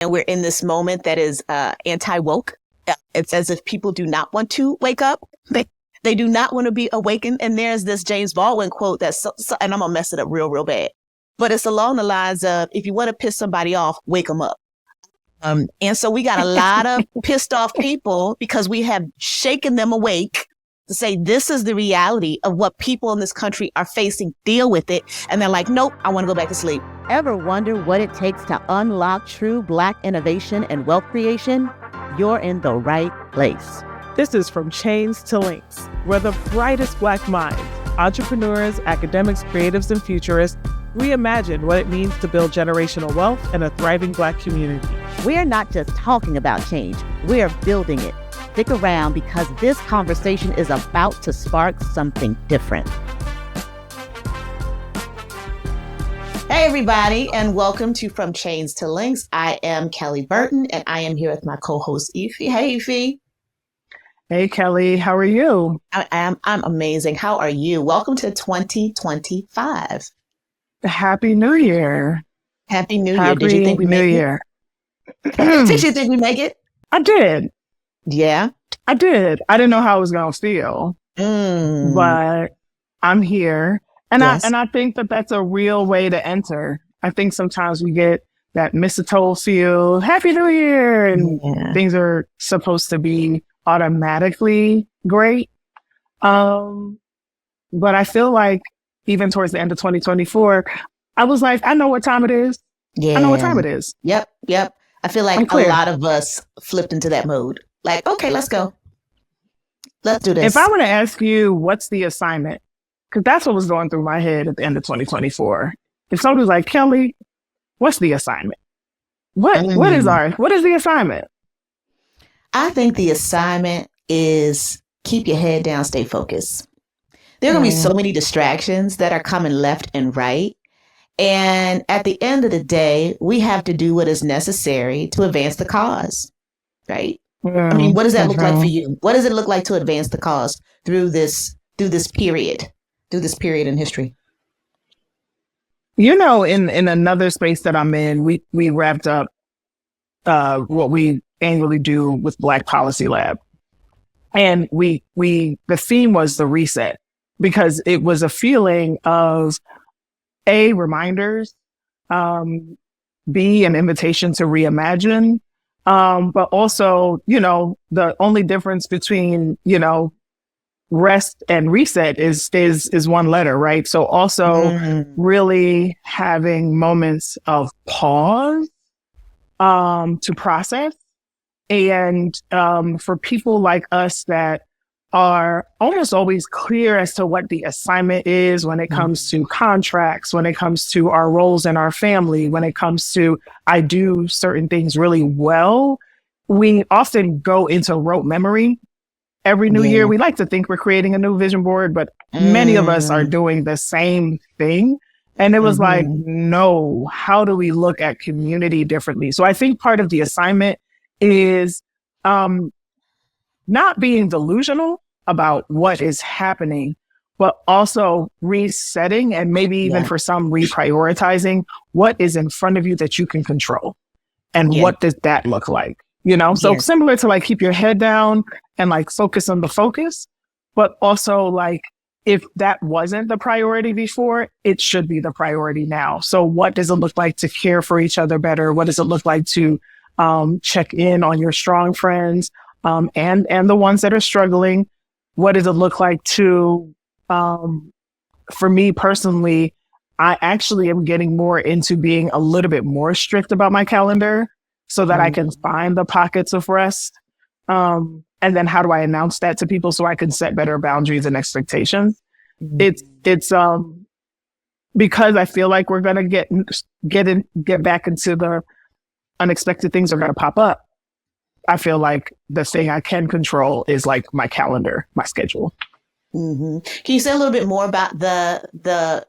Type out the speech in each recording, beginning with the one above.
and we're in this moment that is anti-woke. It's as if people do not want to wake up. They do not want to be awakened. And there's this James Baldwin quote that's, and I'm going to mess it up real bad. But it's along the lines of, if you want to piss somebody off, wake them up. And so we got a lot of pissed off people because we have shaken them awake to say, this is the reality of what people in this country are facing. Deal with it. And they're like, nope, I want to go back to sleep. Ever wonder what it takes to unlock true Black innovation and wealth creation? You're in the right place. This is From Chains to Links, where the brightest Black minds, entrepreneurs, academics, creatives, and futurists reimagine what it means to build generational wealth in a thriving Black community. We're not just talking about change, we're building it. Stick around because this conversation is about to spark something different. Hey, everybody, and welcome to From Chains to Links. I am Kelly Burton, and I am here with my co-host, Ife. Hey, Ife. Hey, Kelly. How are you? I'm amazing. How are you? Welcome to 2025. Happy New Year. Happy New Year. Did you think we made it? Did you think we make it? I did. Yeah? I did. I didn't know how I was going to feel, but I'm here. And yes. I think that that's a real way to enter. I think sometimes we get that mistletoe feel, Happy New Year, and things are supposed to be automatically great. But I feel like even towards the end of 2024, I was like, I know what time it is. Yeah. I know what time it is. Yep. I feel like a lot of us flipped into that mode. Like, okay, let's go. Let's do this. If I were to ask you, what's the assignment? Because that's what was going through my head at the end of 2024. If somebody was like, Kelly, what's the assignment? What is the assignment? I think the assignment is keep your head down, stay focused. There are going to be so many distractions that are coming left and right. And at the end of the day, we have to do what is necessary to advance the cause, right? I mean, what does that look like for you? What does it look like to advance the cause through this period in history? You know, in another space that I'm in, we wrapped up what we annually do with Black Policy Lab. And the theme was the reset, because it was a feeling of A, reminders, B, an invitation to reimagine, but also, the only difference between, rest and reset is one letter, right? So also really having moments of pause to process. And for people like us that are almost always clear as to what the assignment is when it comes to contracts, when it comes to our roles in our family, when it comes to I do certain things really well, we often go into rote memory. Every new year, we like to think we're creating a new vision board, but many of us are doing the same thing. And it was like, no, how do we look at community differently? So I think part of the assignment is not being delusional about what is happening, but also resetting and maybe even for some reprioritizing what is in front of you that you can control. And what does that look like? So similar to like keep your head down and like focus on the focus, but also like if that wasn't the priority before, it should be the priority now. So what does it look like to care for each other better? What does it look like to check in on your strong friends and the ones that are struggling? What does it look like to, for me personally, I actually am getting more into being a little bit more strict about my calendar so that I can find the pockets of rest. And then how do I announce that to people so I can set better boundaries and expectations? It's because I feel like we're going to get back into the unexpected things are going to pop up. I feel like the thing I can control is like my calendar, my schedule. Can you say a little bit more about the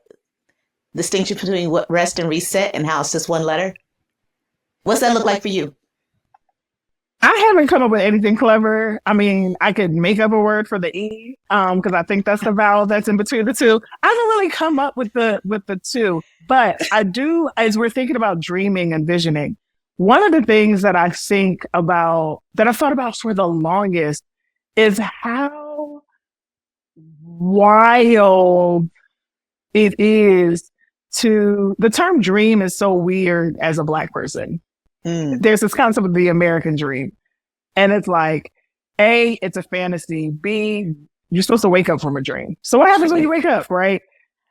distinction between what rest and reset and how it's just one letter? What's that look like for you? I haven't come up with anything clever. I mean, I could make up a word for the E, because I think that's the vowel that's in between the two. I haven't really come up with the two, but I do, as we're thinking about dreaming and visioning, one of the things that I think about, that I've thought about for the longest, is how wild it is the term dream is so weird as a Black person. There's this concept of the American dream. And it's like, A, it's a fantasy. B, you're supposed to wake up from a dream. So what happens when you wake up, right?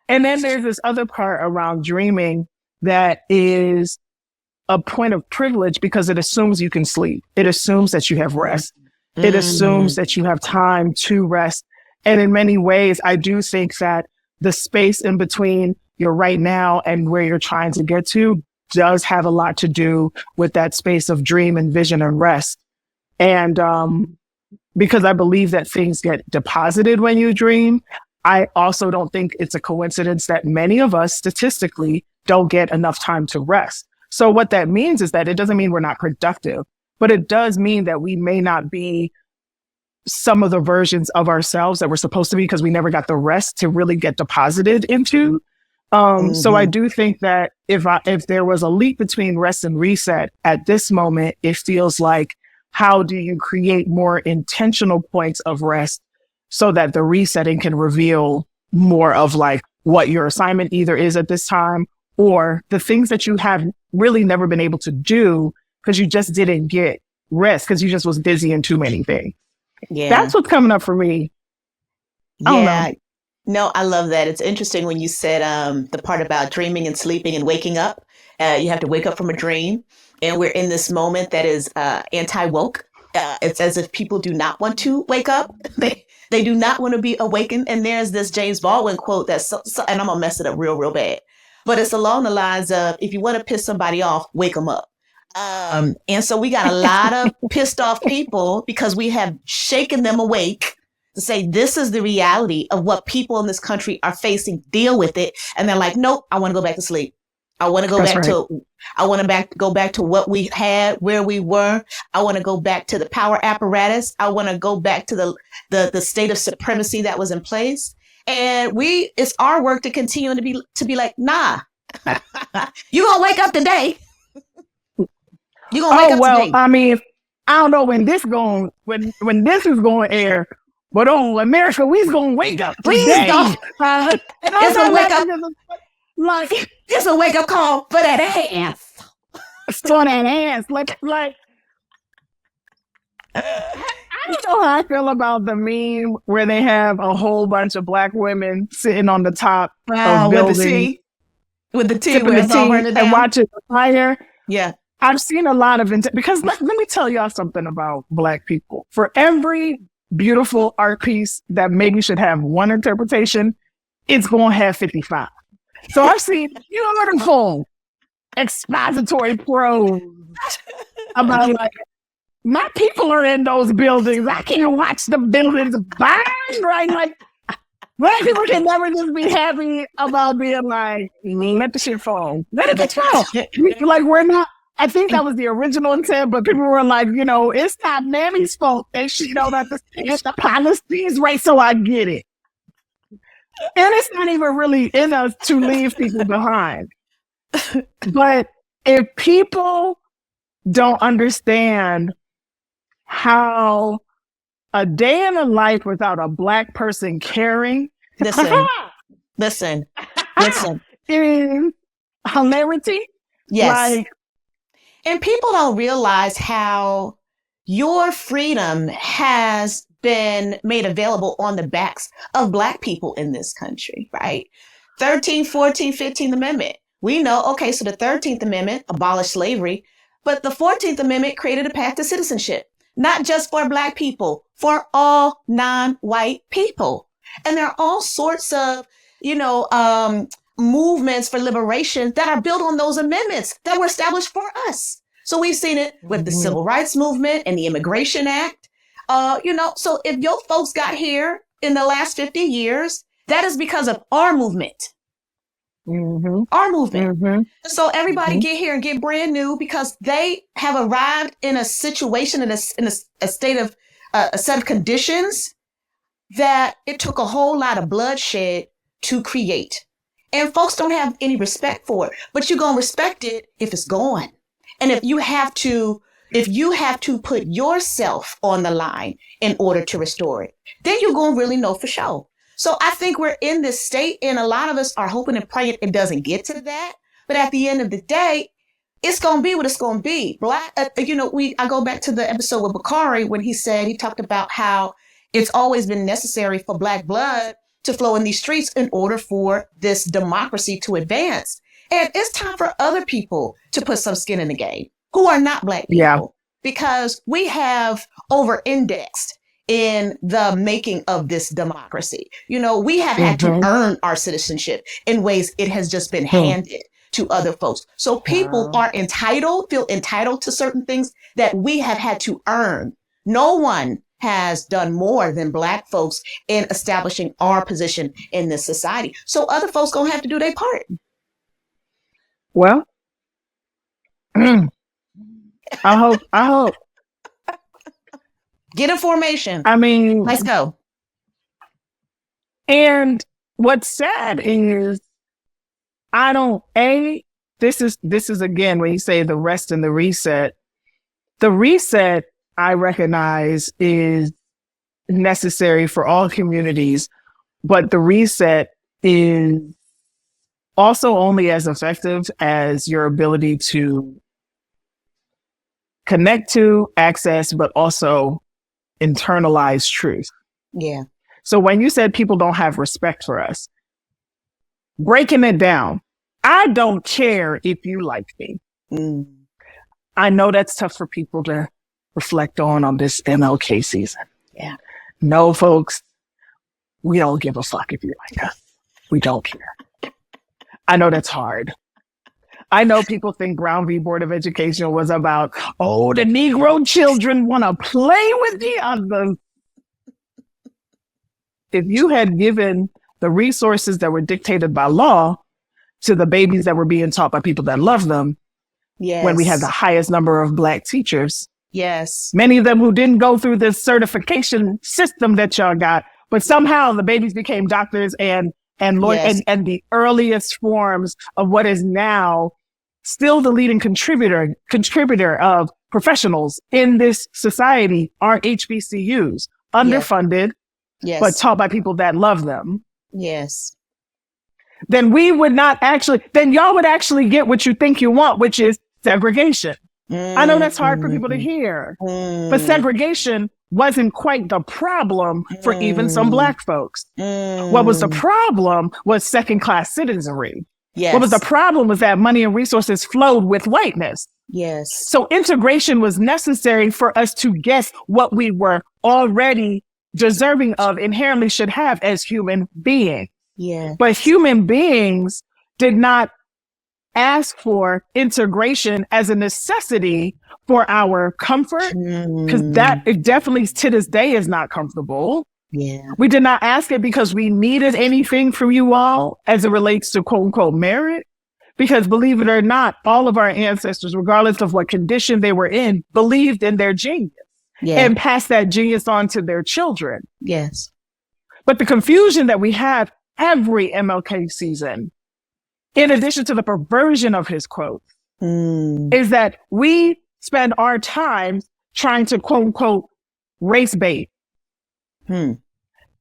And then there's this other part around dreaming that is a point of privilege because it assumes you can sleep. It assumes that you have rest. It assumes that you have time to rest. And in many ways, I do think that the space in between your right now and where you're trying to get to does have a lot to do with that space of dream and vision and rest. And because I believe that things get deposited when you dream, I also don't think it's a coincidence that many of us statistically don't get enough time to rest. So what that means is that it doesn't mean we're not productive, but it does mean that we may not be some of the versions of ourselves that we're supposed to be because we never got the rest to really get deposited into. So I do think that if there was a leap between rest and reset at this moment, it feels like, how do you create more intentional points of rest so that the resetting can reveal more of like what your assignment either is at this time or the things that you have really never been able to do because you just didn't get rest because you just was busy in too many things. Yeah. That's what's coming up for me. I don't know. No, I love that. It's interesting when you said the part about dreaming and sleeping and waking up. You have to wake up from a dream. And we're in this moment that is anti-woke. It's as if people do not want to wake up. They do not want to be awakened. And there's this James Baldwin quote that's, and I'm going to mess it up real, real bad. But it's along the lines of, if you want to piss somebody off, wake them up. And so we got a lot of pissed off people because we have shaken them awake to say, this is the reality of what people in this country are facing. Deal with it. And they're like, nope, I want to go back to sleep. I want to go back to what we had, where we were. I want to go back to the power apparatus. I want to go back to the state of supremacy that was in place. And it's our work to continue to be like, nah, you gonna wake up today. You gonna wake up today. I mean, I don't know when this is going to air, but on America, we's gonna wake up today. It's a wake up. Like, it's a wake up call for that ass. For that ass. Like, I don't know how I feel about the meme where they have a whole bunch of Black women sitting on the top of buildings. With the tea where it's all burning down. And watching the fire. Yeah. I've seen a lot of because let me tell y'all something about Black people. For every beautiful art piece that maybe should have one interpretation, it's going to have 55. So I've seen beautiful expository prose about like, my people are in those buildings. I can't watch the buildings burn, right? Like, Black people can never just be happy about being like, let the shit fall. Let it fall. Like, we're not, I think that was the original intent, but people were like, it's not Mammy's fault. And she know that the policy is right, so I get it. And it's not even really in us to leave people behind. But if people don't understand how a day in a life without a Black person caring, listen, is hilarity. Yes. And people don't realize how your freedom has been made available on the backs of Black people in this country, right? 13th, 14th, 15th Amendment. We know, okay, so the 13th Amendment abolished slavery, but the 14th Amendment created a path to citizenship, not just for Black people, for all non-white people. And there are all sorts of, movements for liberation that are built on those amendments that were established for us. So we've seen it with the Civil Rights Movement and the Immigration Act. So if your folks got here in the last 50 years, that is because of our movement. Our movement. So everybody get here and get brand new because they have arrived in a situation, in a state of, a set of conditions that it took a whole lot of bloodshed to create. And folks don't have any respect for it, but you're going to respect it if it's gone. And if you have to put yourself on the line in order to restore it, then you're going to really know for sure. So I think we're in this state, and a lot of us are hoping and praying it doesn't get to that. But at the end of the day, it's going to be what it's going to be. I go back to the episode with Bakari when he talked about how it's always been necessary for Black blood to flow in these streets in order for this democracy to advance. And it's time for other people to put some skin in the game who are not Black people, because we have over-indexed in the making of this democracy. We have had to earn our citizenship in ways it has just been handed to other folks. So people feel entitled to certain things that we have had to earn. No one has done more than Black folks in establishing our position in this society. So other folks gonna have to do their part. Well, I hope. Get information. I mean, let's go. And what's sad is this is again, when you say the rest and the reset I recognize is necessary for all communities, but the reset is also only as effective as your ability to connect to, access, but also internalize truth. Yeah. So when you said people don't have respect for us, breaking it down, I don't care if you like me. I know that's tough for people to reflect on this MLK season. Yeah. No, folks, we don't give a fuck if you like us. We don't care. I know that's hard. I know people think Brown v. Board of Education was about, the Negro children want to play with the others. If you had given the resources that were dictated by law to the babies that were being taught by people that love them, when we had the highest number of Black teachers, many of them who didn't go through this certification system that y'all got, but somehow the babies became doctors and lawyers and the earliest forms of what is now still the leading contributor of professionals in this society are HBCUs, underfunded, but taught by people that love them. Yes. Then y'all would actually get what you think you want, which is segregation. I know that's hard for people to hear, but segregation wasn't quite the problem for even some Black folks. What was the problem was second-class citizenry. What was the problem was that money and resources flowed with whiteness. So integration was necessary for us to guess what we were already deserving of, inherently should have as human beings. But human beings did not ask for integration as a necessity for our comfort, because it definitely to this day is not comfortable. We did not ask it because we needed anything from you all as it relates to quote unquote merit, because believe it or not, all of our ancestors, regardless of what condition they were in, believed in their genius and passed that genius on to their children. But the confusion that we have every MLK season, in addition to the perversion of his quotes, is that we spend our time trying to quote unquote race bait.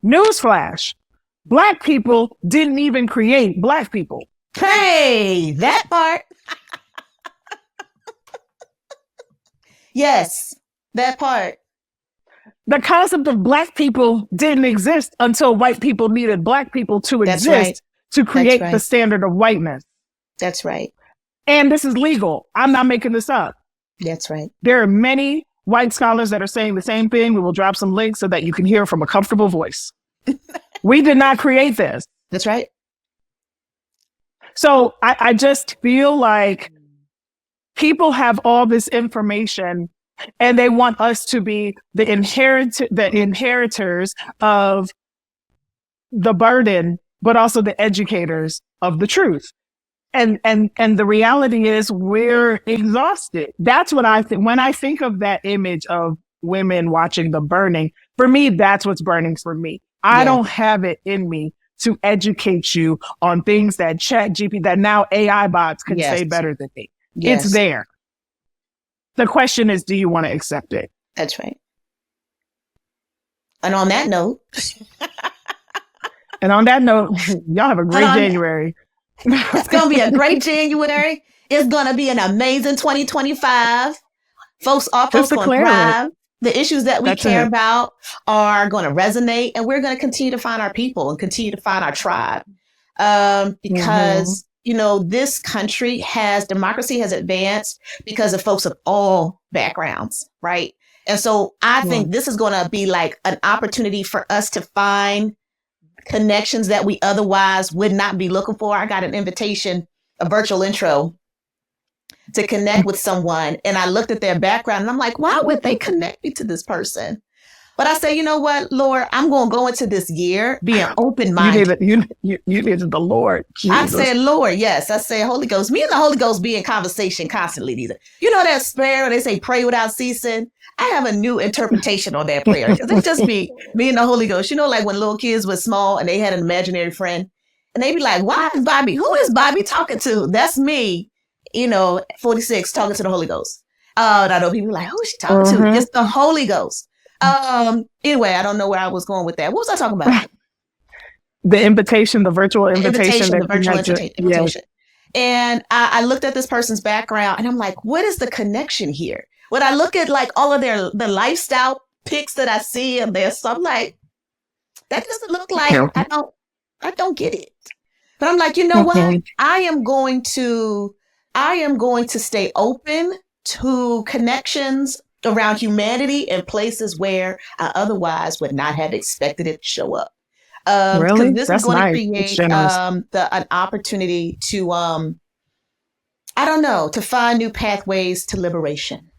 Newsflash, Black people didn't even create Black people. Hey, that part. That part. The concept of Black people didn't exist until white people needed Black people to exist to create the standard of whiteness. That's right. And this is legal. I'm not making this up. That's right. There are many white scholars that are saying the same thing. We will drop some links so that you can hear from a comfortable voice. We did not create this. That's right. So I just feel like people have all this information and they want us to be the inheritors of the burden, but also the educators of the truth. And the reality is we're exhausted. That's what I think. When I think of that image of women watching the burning, for me, that's what's burning for me. I don't have it in me to educate you on things that that now AI bots can say better than me. It's there. The question is, do you want to accept it? That's right. And on that note, y'all have a great January. It's going to be a great January. It's going to be an amazing 2025. Folks are going to thrive. The issues that we care about are going to resonate, and we're going to continue to find our people and continue to find our tribe. Because, you know, this country democracy has advanced because of folks of all backgrounds, right? And so I think this is going to be like an opportunity for us to find connections that we otherwise would not be looking for. I got an invitation, a virtual intro to connect with someone. And I looked at their background and I'm like, why would they connect me to this person? But I say, you know what, Lord, I'm going to go into this year being open-minded. You needed the Lord. Jesus. I said, Lord, yes. I said, Holy Ghost. Me and the Holy Ghost be in conversation constantly. You know that prayer they say, pray without ceasing? I have a new interpretation on that prayer. It's just me and the Holy Ghost. You know, like when little kids were small and they had an imaginary friend and they be like, why is Bobby? Who is Bobby talking to? That's me, 46, talking to the Holy Ghost. I know people like, who is she talking to? It's the Holy Ghost. Anyway, I don't know where I was going with that. What was I talking about? The invitation, the virtual invitation. The virtual invitation. Yes. And I looked at this person's background and I'm like, what is the connection here? When I look at like all of the lifestyle pics that I see and their stuff, like, that doesn't look like, I don't get it. But I'm like, you know what? I am going to stay open to connections around humanity in places where I otherwise would not have expected it to show up. Really? This is going to create an opportunity to, to find new pathways to liberation,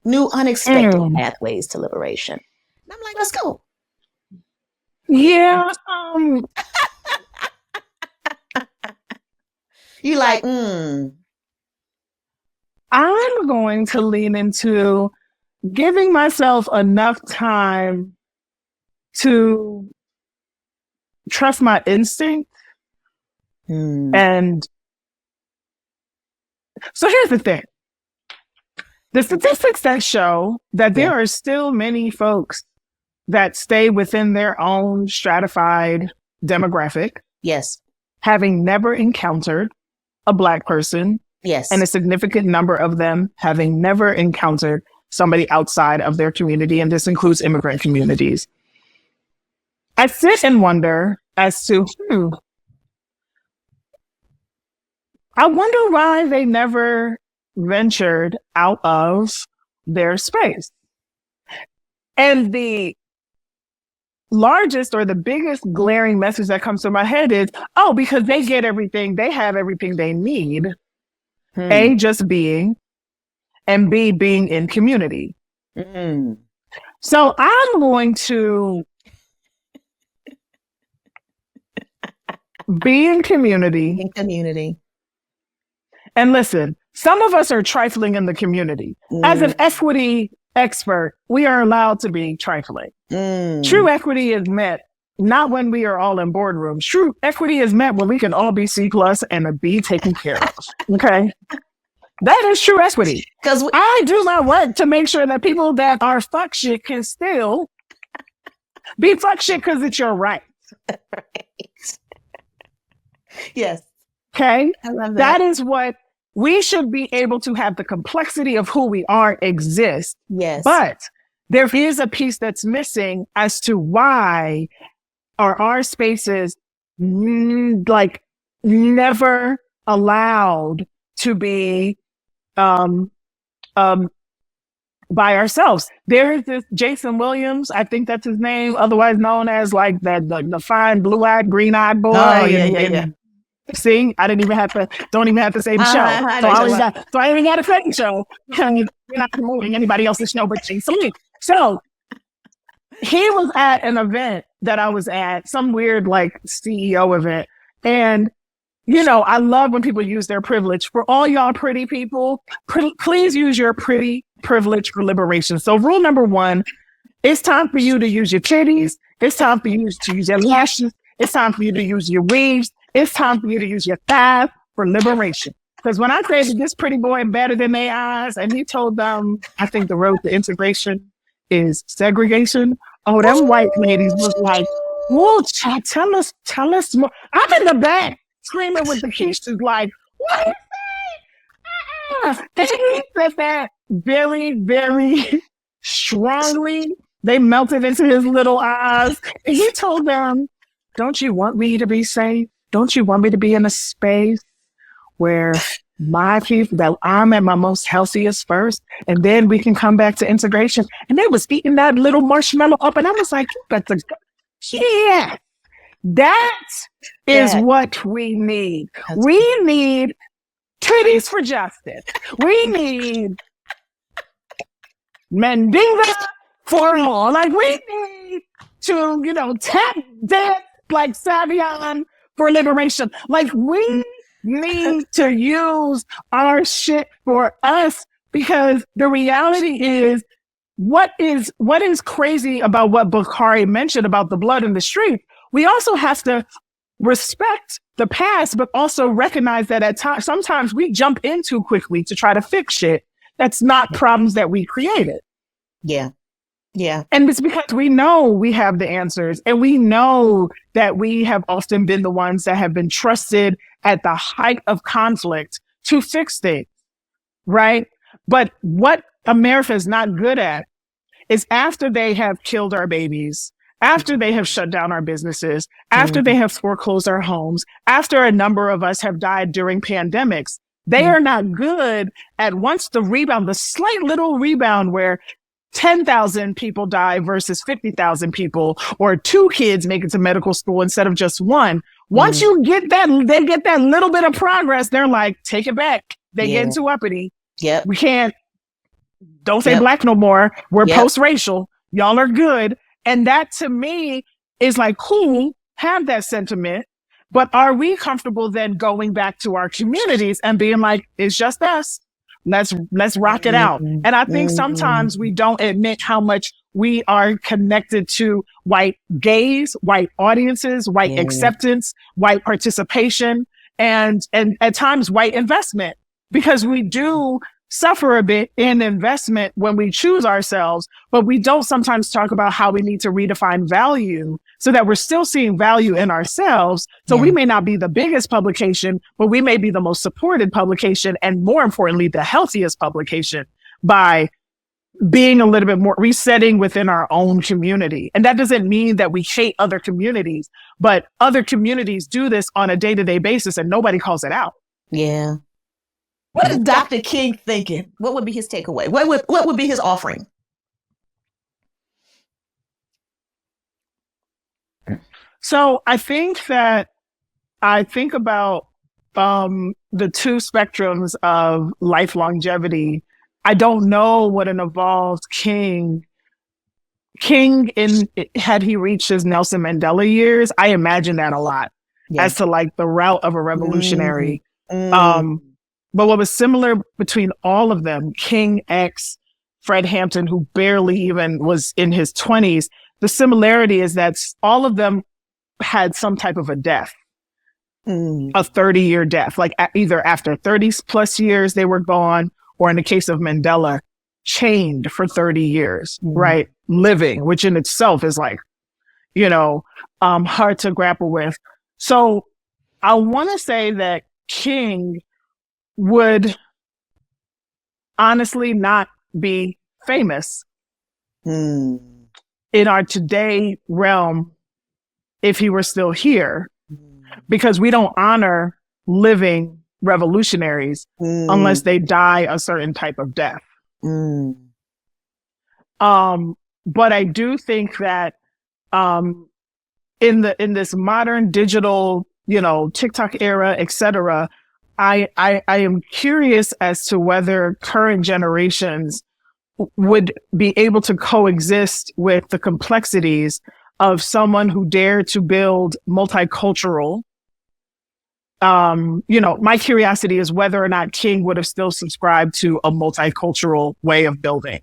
new unexpected pathways to liberation. And I'm like, let's go. Yeah. You like, I'm going to lean into giving myself enough time to trust my instinct. And so here's the thing. The statistics that show that there are still many folks that stay within their own stratified demographic. Yes. Having never encountered a Black person. Yes. And a significant number of them having never encountered somebody outside of their community. And this includes immigrant communities. I sit and wonder as to, I wonder why they never ventured out of their space. And the largest or the biggest glaring message that comes to my head is, because they get everything, they have everything they need. A, just being, and B, being in community. So I'm going to be in community. And listen, some of us are trifling in the community. As an equity expert, we are allowed to be trifling. True equity is met not when we are all in boardrooms. True equity is met when we can all be C+ and a B taken care of. Okay? That is true equity. Because I do my work to make sure that people that are fuck shit can still be fuck shit because it's your right. Yes. Okay? I love that is what we should be able to have, the complexity of who we are exist. Yes. But there is a piece that's missing as to why are our spaces like never allowed to be by ourselves. There's this Jason Williams, I think that's his name, otherwise known as like the fine blue-eyed, green-eyed boy. Oh, yeah. See, I don't even have to say the show. So I ain't got to say the show. You're not promoting anybody else's show but Jason Williams. So he was at an event that I was at, some weird like CEO event. And, I love when people use their privilege. For all y'all pretty people, please use your pretty privilege for liberation. So rule number 1, it's time for you to use your titties. It's time for you to use your lashes. It's time for you to use your weaves. It's time for you to use your thighs for liberation. Because when I created this pretty boy better than they eyes, and he told them, I think the road to integration is segregation. Oh, them white ladies was like, whoa, child, tell us more. I'm in the back screaming with the Keisha's like, what? They said that very, very strongly. They melted into his little eyes. And he told them, don't you want me to be safe? Don't you want me to be in a space where my people, that I'm at my most healthiest first, and then we can come back to integration? And they was eating that little marshmallow up, and I was like, you better go. Yeah, that is what we need. We need titties for justice. We need Mandinga for all. Like, we need to, tap dance like Savion for liberation. Like, we need to use our shit for us, because the reality is, what is crazy about what Bukhari mentioned about the blood in the street, we also have to respect the past, but also recognize that at times, sometimes we jump in too quickly to try to fix shit that's not problems that we created. Yeah. Yeah. And it's because we know we have the answers, and we know that we have often been the ones that have been trusted at the height of conflict to fix things, right? But what America is not good at is, after they have killed our babies, after they have shut down our businesses, after they have foreclosed our homes, after a number of us have died during pandemics, they are not good at, once the rebound, the slight little rebound where 10,000 people die versus 50,000 people, or 2 kids make it to medical school instead of just 1. Once you get that, they get that little bit of progress, they're like, take it back. They get into uppity. Yep. We can't, don't say black no more. We're post-racial. Y'all are good. And that, to me, is like, cool, have that sentiment. But are we comfortable then going back to our communities and being like, it's just us. Let's rock it out. And I think sometimes we don't admit how much we are connected to white gaze, white audiences, white acceptance, white participation, and at times white investment, because we do suffer a bit in investment when we choose ourselves, but we don't sometimes talk about how we need to redefine value so that we're still seeing value in ourselves. So we may not be the biggest publication, but we may be the most supported publication, and more importantly, the healthiest publication, by being a little bit more resetting within our own community. And that doesn't mean that we hate other communities, but other communities do this on a day-to-day basis and nobody calls it out. Yeah. What is Dr. King thinking? What would be his takeaway? What would be his offering? So I think about the 2 spectrums of life longevity. I don't know what an evolved King had he reached his Nelson Mandela years. I imagine that a lot as to like the route of a revolutionary. But what was similar between all of them, King X, Fred Hampton, who barely even was in his 20s, the similarity is that all of them had some type of a death, a 30-year death, like either after 30 plus years they were gone, or in the case of Mandela, chained for 30 years, right? Living, which in itself is like, hard to grapple with. So I want to say that King would honestly not be famous in our today realm if he were still here, because we don't honor living revolutionaries unless they die a certain type of death. But I do think that in this modern digital, TikTok era, etc., I am curious as to whether current generations would be able to coexist with the complexities of someone who dared to build multicultural. My curiosity is whether or not King would have still subscribed to a multicultural way of building.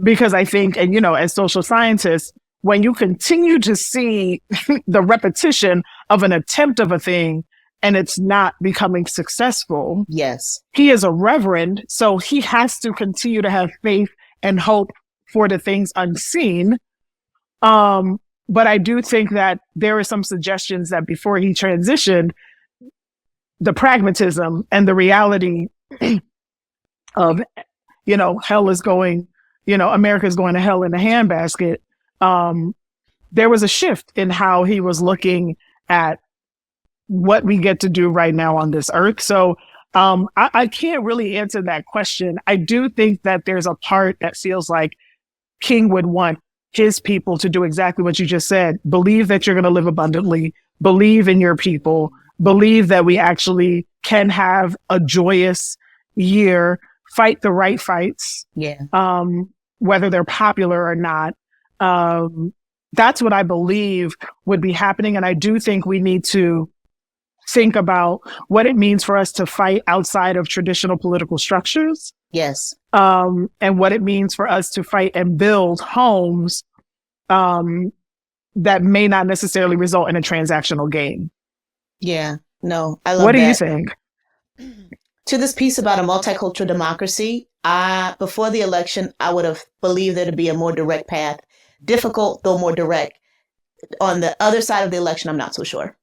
Because I think, and as social scientists, when you continue to see the repetition of an attempt of a thing, and it's not becoming successful. Yes. He is a reverend, so he has to continue to have faith and hope for the things unseen. But I do think that there are some suggestions that before he transitioned, the pragmatism and the reality of, hell is going, America's going to hell in a handbasket. There was a shift in how he was looking at what we get to do right now on this earth. So I can't really answer that question. I do think that there's a part that feels like King would want his people to do exactly what you just said. Believe that you're going to live abundantly, believe in your people, believe that we actually can have a joyous year, fight the right fights, whether they're popular or not. That's what I believe would be happening. And I do think we need to think about what it means for us to fight outside of traditional political structures. Yes. And what it means for us to fight and build homes that may not necessarily result in a transactional gain. Yeah. No, I love that. What do you think? To this piece about a multicultural democracy, before the election, I would have believed there to be a more direct path. Difficult, though more direct. On the other side of the election, I'm not so sure.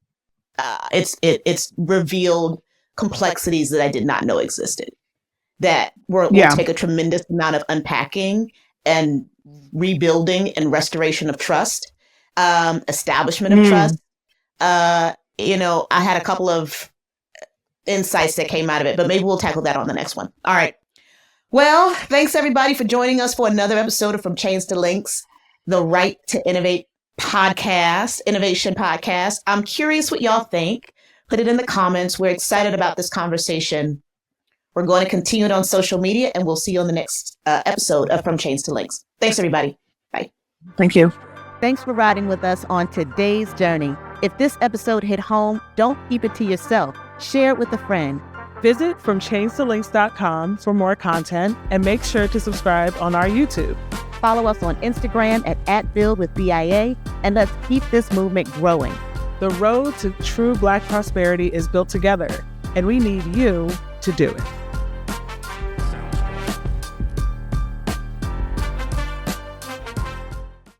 It's revealed complexities that I did not know existed. That will take a tremendous amount of unpacking and rebuilding and restoration of trust, establishment of trust. I had a couple of insights that came out of it, but maybe we'll tackle that on the next one. All right. Well, thanks everybody for joining us for another episode of From Chains to Links, the Right to Innovate innovation podcast. I'm curious what y'all think. Put it in the comments. We're excited about this conversation. We're going to continue it on social media, and we'll see you on the next episode of From Chains to Links. Thanks, everybody. Bye. Thank you. Thanks for riding with us on today's journey. If this episode hit home, don't keep it to yourself. Share it with a friend. Visit FromChainsToLinks.com for more content, and make sure to subscribe on our YouTube. Follow us on Instagram at @BuildWithBIA, and let's keep this movement growing. The road to true Black prosperity is built together, and we need you to do it.